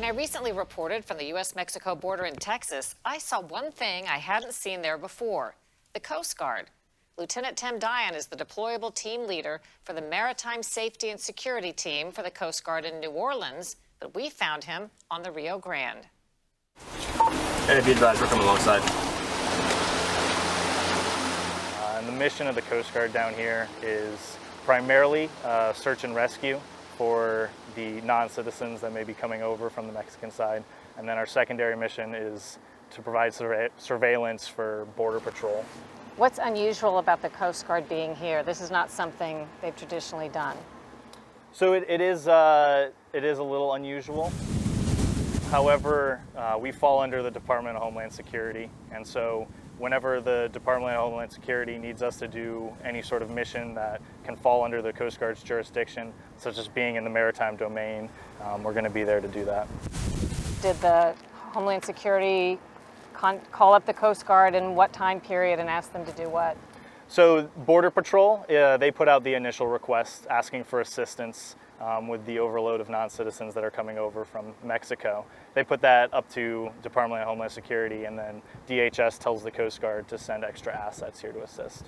I recently reported from the U.S.-Mexico border in Texas, I saw one thing I hadn't seen there before: the Coast Guard. Lieutenant Tim Dion is the deployable team leader for the Maritime Safety and Security Team for the Coast Guard in New Orleans, but we found him on the Rio Grande. And be advised, we're coming alongside. And the mission of the Coast Guard down here is primarily search and rescue for the non-citizens that may be coming over from the Mexican side. And then our secondary mission is to provide surveillance for Border Patrol. What's unusual about the Coast Guard being here? This is not something they've traditionally done. So it is a little unusual. However, we fall under the Department of Homeland Security, and so whenever the Department of Homeland Security needs us to do any sort of mission that can fall under the Coast Guard's jurisdiction, such as being in the maritime domain, we're going to be there to do that. Did the Homeland Security call up the Coast Guard in what time period and ask them to do what? So Border Patrol, they put out the initial request asking for assistance with the overload of non-citizens that are coming over from Mexico. They put that up to Department of Homeland Security, and then DHS tells the Coast Guard to send extra assets here to assist.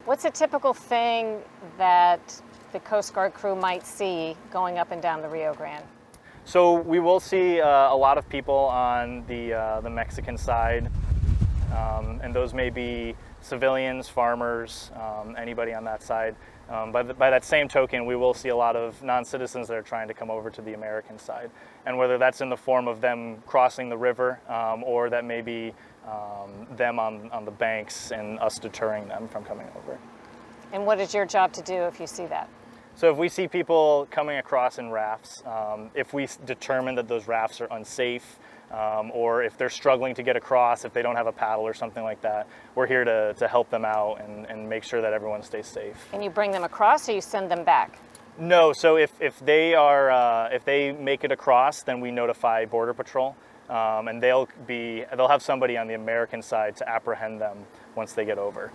What's a typical thing that the Coast Guard crew might see going up and down the Rio Grande? So we will see a lot of people on the Mexican side, and those may be civilians, farmers, anybody on that side. By that same token, we will see a lot of non-citizens that are trying to come over to the American side. And whether that's in the form of them crossing the river, or that may be them on the banks and us deterring them from coming over. And what is your job to do if you see that? So if we see people coming across in rafts, if we determine that those rafts are unsafe, or if they're struggling to get across, if they don't have a paddle or something like that, we're here to help them out and make sure that everyone stays safe. And you bring them across, or you send them back? No, so if they make it across, then we notify Border Patrol, and they'll have somebody on the American side to apprehend them once they get over.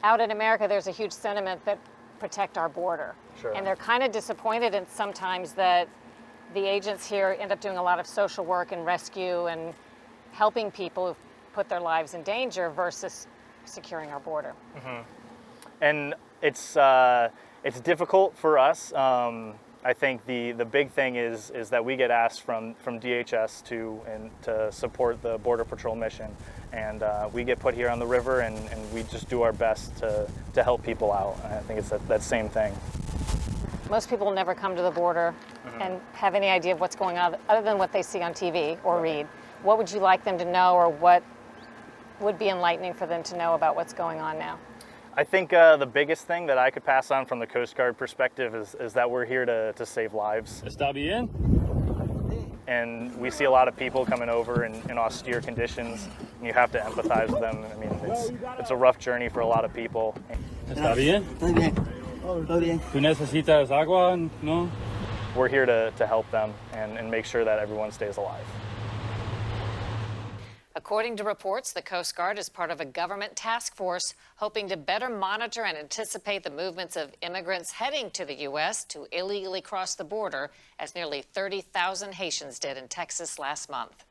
Out in America, there's a huge sentiment that protect our border. Sure. And they're kind of disappointed in sometimes that the agents here end up doing a lot of social work and rescue and helping people who put their lives in danger versus securing our border. Mm-hmm. And it's difficult for us. I think the big thing is that we get asked from DHS to support the Border Patrol mission, and we get put here on the river, and we just do our best to help people out. And I think it's that same thing. Most people never come to the border and have any idea of what's going on other than what they see on TV or read. What would you like them to know, or what would be enlightening for them to know about what's going on now? I think the biggest thing that I could pass on from the Coast Guard perspective is that we're here to save lives. Está bien? And we see a lot of people coming over in austere conditions, and you have to empathize with them. I mean, it's a rough journey for a lot of people. Está bien? Todo bien. Todo bien. ¿Tú necesitas agua? No? We're here to help them and make sure that everyone stays alive. According to reports, the Coast Guard is part of a government task force hoping to better monitor and anticipate the movements of immigrants heading to the U.S. to illegally cross the border, as nearly 30,000 Haitians did in Texas last month.